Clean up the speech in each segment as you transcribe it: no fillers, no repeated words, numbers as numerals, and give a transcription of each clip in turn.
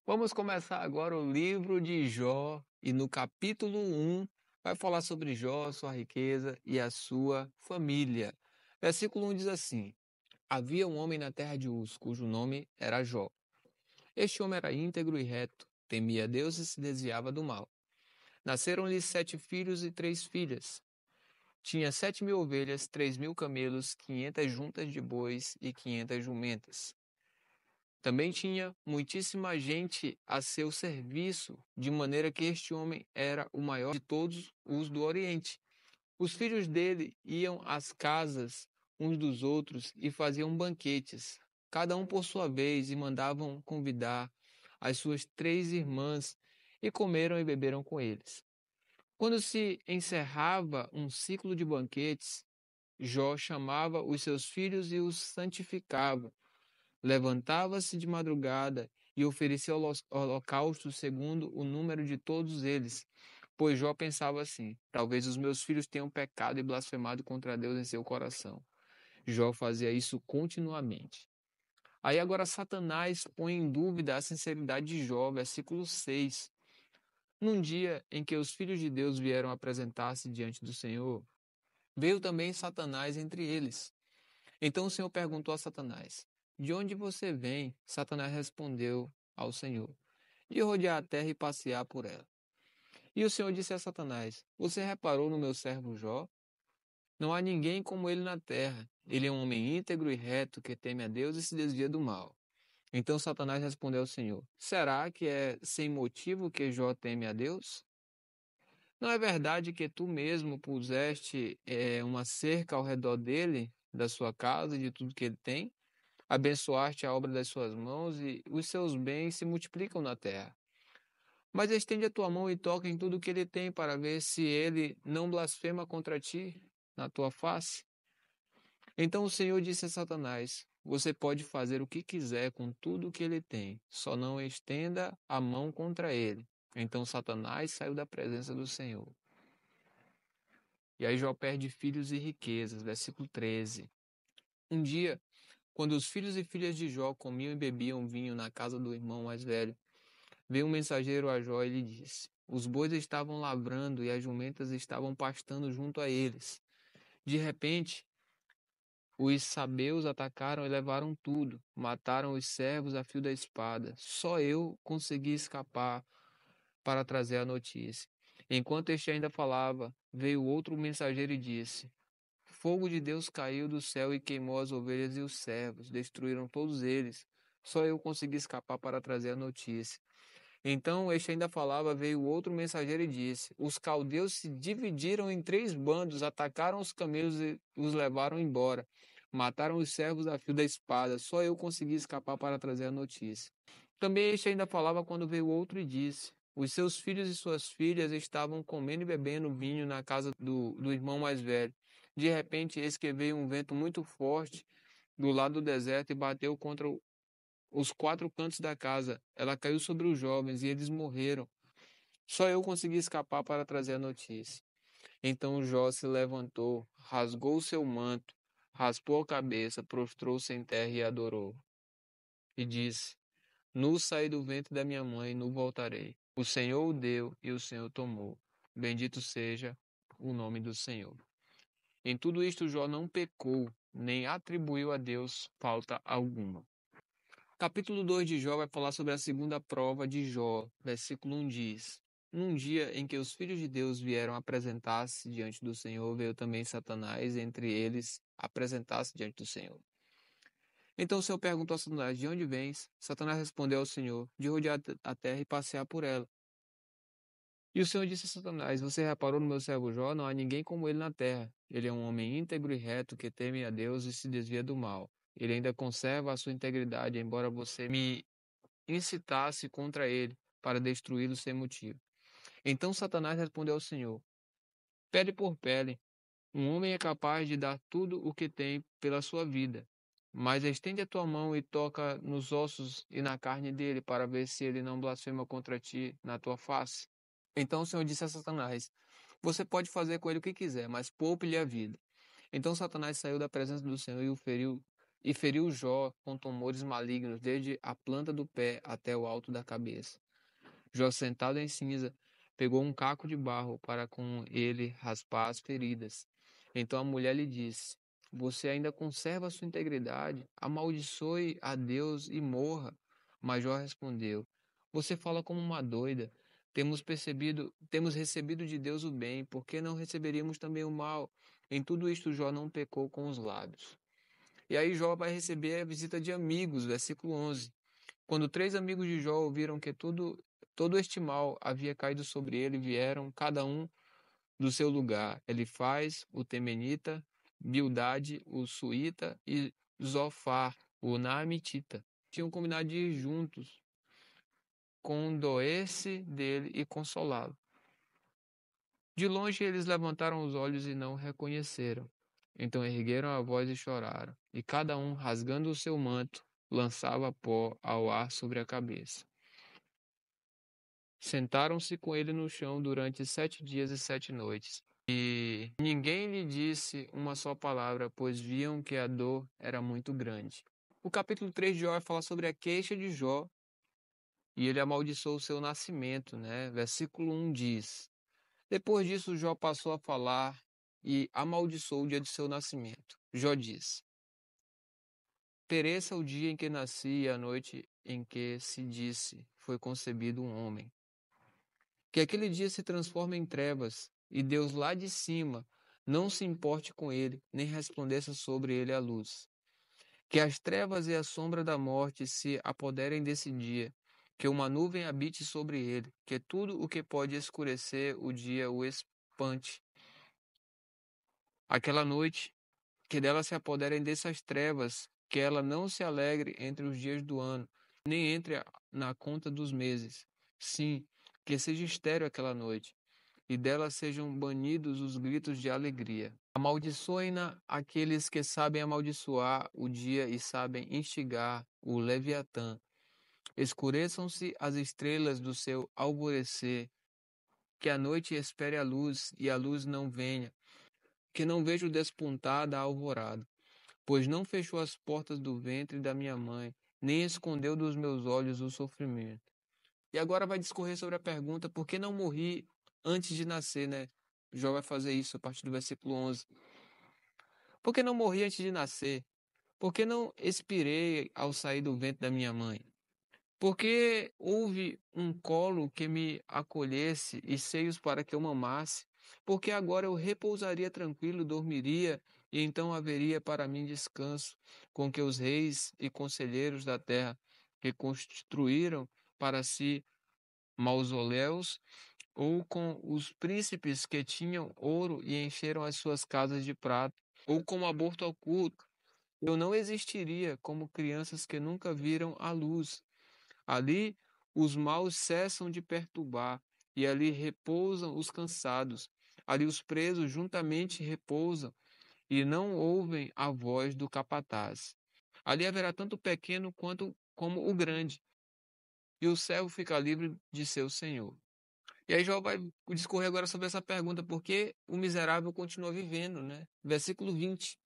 Vamos começar agora o livro de Jó, e no capítulo 1 vai falar sobre Jó, sua riqueza e a sua família. Versículo 1 diz assim: Havia um homem na terra de Uz, cujo nome era Jó. Este homem era íntegro e reto, temia Deus e se desviava do mal. Nasceram-lhe 7 filhos e 3 filhas. Tinha 7.000 ovelhas, 3.000 camelos, 500 juntas de bois e 500 jumentas. Também tinha muitíssima gente a seu serviço, de maneira que este homem era o maior de todos os do Oriente. Os filhos dele iam às casas uns dos outros e faziam banquetes, cada um por sua vez, e mandavam convidar as suas 3 irmãs, e comeram e beberam com eles. Quando se encerrava um ciclo de banquetes, Jó chamava os seus filhos e os santificava. Levantava-se de madrugada e oferecia holocaustos segundo o número de todos eles. Pois Jó pensava assim: talvez os meus filhos tenham pecado e blasfemado contra Deus em seu coração. Jó fazia isso continuamente. Aí agora Satanás põe em dúvida a sinceridade de Jó, versículo 6. Num dia em que os filhos de Deus vieram apresentar-se diante do Senhor, veio também Satanás entre eles. Então o Senhor perguntou a Satanás: De onde você vem? Satanás respondeu ao Senhor: De rodear a terra e passear por ela. E o Senhor disse a Satanás: Você reparou no meu servo Jó? Não há ninguém como ele na terra. Ele é um homem íntegro e reto, que teme a Deus e se desvia do mal. Então Satanás respondeu ao Senhor: Será que é sem motivo que Jó teme a Deus? Não é verdade que tu mesmo puseste uma cerca ao redor dele, da sua casa e de tudo que ele tem? Abençoaste a obra das suas mãos e os seus bens se multiplicam na terra. Mas estende a tua mão e toca em tudo o que ele tem, para ver se ele não blasfema contra ti na tua face. Então o Senhor disse a Satanás: Você pode fazer o que quiser com tudo o que ele tem, só não estenda a mão contra ele. Então Satanás saiu da presença do Senhor. E aí Jó perde filhos e riquezas. Versículo 13. Um dia, quando os filhos e filhas de Jó comiam e bebiam vinho na casa do irmão mais velho, veio um mensageiro a Jó e lhe disse: Os bois estavam lavrando e as jumentas estavam pastando junto a eles. De repente, os sabeus atacaram e levaram tudo, mataram os servos a fio da espada. Só eu consegui escapar para trazer a notícia. Enquanto este ainda falava, veio outro mensageiro e disse: Fogo de Deus caiu do céu e queimou as ovelhas e os servos, destruíram todos eles. Só eu consegui escapar para trazer a notícia. Então este ainda falava, veio outro mensageiro e disse: Os caldeus se dividiram em 3 bandos, atacaram os camelos e os levaram embora. Mataram os servos a fio da espada. Só eu consegui escapar para trazer a notícia. Também este ainda falava quando veio outro e disse: Os seus filhos e suas filhas estavam comendo e bebendo vinho na casa do irmão mais velho. De repente, eis que veio um vento muito forte do lado do deserto e bateu contra os 4 cantos da casa. Ela caiu sobre os jovens e eles morreram. Só eu consegui escapar para trazer a notícia. Então Jó se levantou, rasgou o seu manto, raspou a cabeça, prostrou-se em terra e adorou. E disse: Nu saí do ventre da minha mãe, nu voltarei. O Senhor o deu e o Senhor tomou. Bendito seja o nome do Senhor. Em tudo isto Jó não pecou, nem atribuiu a Deus falta alguma. Capítulo 2 de Jó vai falar sobre a segunda prova de Jó. Versículo 1 diz: Num dia em que os filhos de Deus vieram apresentar-se diante do Senhor, veio também Satanás entre eles apresentar-se diante do Senhor. Então o Senhor perguntou a Satanás: De onde vens? Satanás respondeu ao Senhor: De rodear a terra e passear por ela. E o Senhor disse a Satanás: Você reparou no meu servo Jó? Não há ninguém como ele na terra. Ele é um homem íntegro e reto que teme a Deus e se desvia do mal. Ele ainda conserva a sua integridade, embora você me incitasse contra ele para destruí-lo sem motivo. Então Satanás respondeu ao Senhor: Pele por pele, um homem é capaz de dar tudo o que tem pela sua vida. Mas estende a tua mão e toca nos ossos e na carne dele, para ver se ele não blasfema contra ti na tua face. Então o Senhor disse a Satanás: Você pode fazer com ele o que quiser, mas poupe-lhe a vida. Então Satanás saiu da presença do Senhor e o feriu e feriu Jó com tumores malignos, desde a planta do pé até o alto da cabeça. Jó, sentado em cinza, pegou um caco de barro para com ele raspar as feridas. Então a mulher lhe disse: Você ainda conserva a sua integridade? Amaldiçoe a Deus e morra. Mas Jó respondeu: Você fala como uma doida. Temos recebido de Deus o bem, por que não receberíamos também o mal? Em tudo isto Jó não pecou com os lábios. E aí Jó vai receber a visita de amigos, versículo 11. Quando 3 amigos de Jó ouviram que todo este mal havia caído sobre ele, vieram cada um do seu lugar. Elifaz, o temenita, Bildade, o suíta e Zofar, o naamitita. Tinham combinado de ir juntos, condoer-se dele e consolá-lo. De longe eles levantaram os olhos e não o reconheceram. Então ergueram a voz e choraram, e cada um, rasgando o seu manto, lançava pó ao ar sobre a cabeça. Sentaram-se com ele no chão durante 7 dias e 7 noites. E ninguém lhe disse uma só palavra, pois viam que a dor era muito grande. O capítulo 3 de Jó vai falar sobre a queixa de Jó e ele amaldiçoou o seu nascimento, né? Versículo 1 diz: Depois disso, Jó passou a falar e amaldiçoou o dia de seu nascimento. Jó diz: Pereça o dia em que nasci e a noite em que se disse foi concebido um homem. Que aquele dia se transforme em trevas, e Deus lá de cima não se importe com ele, nem resplandeça sobre ele a luz. Que as trevas e a sombra da morte se apoderem desse dia, que uma nuvem habite sobre ele, que tudo o que pode escurecer o dia o espante. Aquela noite, que dela se apoderem dessas trevas, que ela não se alegre entre os dias do ano, nem entre na conta dos meses. Sim, que seja estéril aquela noite, e dela sejam banidos os gritos de alegria. Amaldiçoem-na aqueles que sabem amaldiçoar o dia e sabem instigar o Leviatã. Escureçam-se as estrelas do seu alvorecer, que a noite espere a luz e a luz não venha, que não vejo despontada a alvorada, pois não fechou as portas do ventre da minha mãe, nem escondeu dos meus olhos o sofrimento. E agora vai discorrer sobre a pergunta: por que não morri antes de nascer, né? Jó vai fazer isso a partir do versículo 11. Por que não morri antes de nascer? Por que não expirei ao sair do ventre da minha mãe? Porque houve um colo que me acolhesse e seios para que eu mamasse? Porque agora eu repousaria tranquilo, dormiria, e então haveria para mim descanso, com que os reis e conselheiros da terra que construíram para si mausoléus, ou com os príncipes que tinham ouro e encheram as suas casas de prata, ou como aborto oculto, eu não existiria como crianças que nunca viram a luz. Ali os maus cessam de perturbar, e ali repousam os cansados. Ali os presos juntamente repousam, e não ouvem a voz do capataz. Ali haverá tanto o pequeno quanto como o grande, e o servo fica livre de seu senhor. E aí Jó vai discorrer agora sobre essa pergunta: por que o miserável continua vivendo, né? Versículo 20.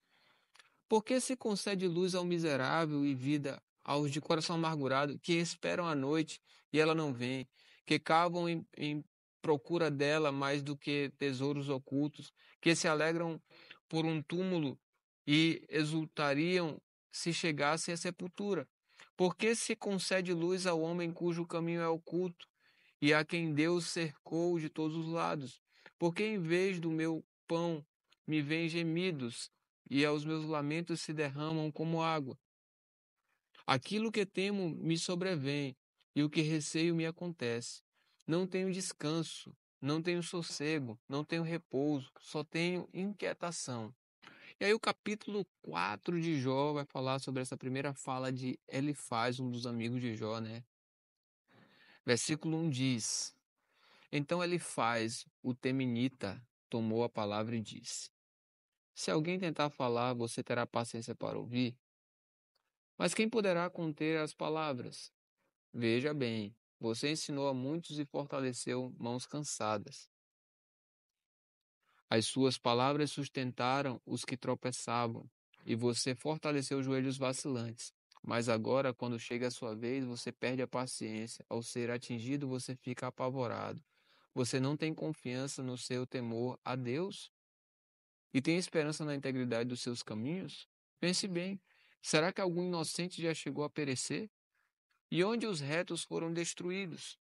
Por que se concede luz ao miserável e vida aos de coração amargurado, que esperam a noite e ela não vem, que cavam em procura dela mais do que tesouros ocultos, que se alegram por um túmulo e exultariam se chegassem à sepultura? Por que se concede luz ao homem cujo caminho é oculto e a quem Deus cercou de todos os lados? Porque em vez do meu pão me vêm gemidos, e aos meus lamentos se derramam como água. Aquilo que temo me sobrevém, e o que receio me acontece. Não tenho descanso, não tenho sossego, não tenho repouso, só tenho inquietação. E aí o capítulo 4 de Jó vai falar sobre essa primeira fala de Elifaz, um dos amigos de Jó, né? Versículo 1 diz: Então Elifaz, o temenita, tomou a palavra e disse: Se alguém tentar falar, você terá paciência para ouvir? Mas quem poderá conter as palavras? Veja bem, você ensinou a muitos e fortaleceu mãos cansadas. As suas palavras sustentaram os que tropeçavam. e você fortaleceu os joelhos vacilantes. Mas agora, quando chega a sua vez, você perde a paciência. Ao ser atingido, você fica apavorado. Você não tem confiança no seu temor a Deus e tem esperança na integridade dos seus caminhos? Pense bem: será que algum inocente já chegou a perecer? E onde os retos foram destruídos?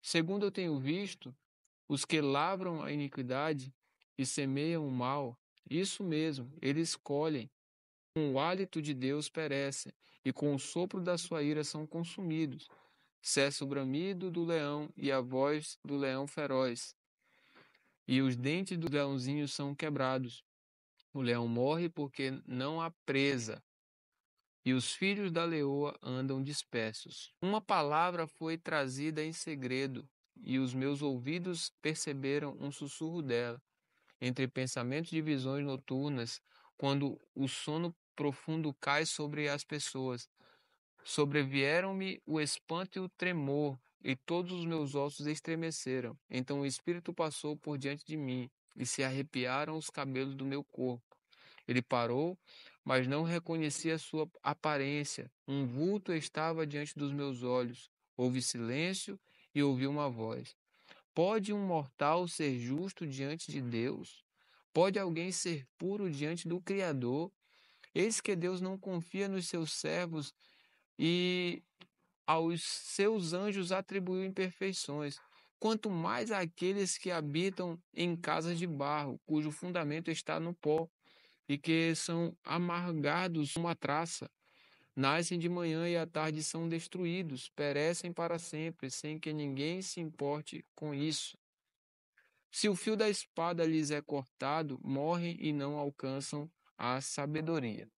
Segundo eu tenho visto, os que lavram a iniquidade e semeiam o mal, isso mesmo, eles colhem. Com o hálito de Deus perecem, e com o sopro da sua ira são consumidos. Cessa o bramido do leão e a voz do leão feroz, e os dentes do leãozinho são quebrados. O leão morre porque não há presa, e os filhos da leoa andam dispersos. Uma palavra foi trazida em segredo, e os meus ouvidos perceberam um sussurro dela, entre pensamentos de visões noturnas, quando o sono profundo cai sobre as pessoas. Sobrevieram-me o espanto e o tremor, e todos os meus ossos estremeceram. Então o Espírito passou por diante de mim, e se arrepiaram os cabelos do meu corpo. Ele parou, mas não reconheci a sua aparência. Um vulto estava diante dos meus olhos. Houve silêncio e ouvi uma voz. Pode um mortal ser justo diante de Deus? Pode alguém ser puro diante do Criador? Eis que Deus não confia nos seus servos e aos seus anjos atribuiu imperfeições. Quanto mais àqueles que habitam em casas de barro, cujo fundamento está no pó, e que são amargados como a traça. Nascem de manhã e à tarde são destruídos, perecem para sempre, sem que ninguém se importe com isso. Se o fio da espada lhes é cortado, morrem e não alcançam a sabedoria.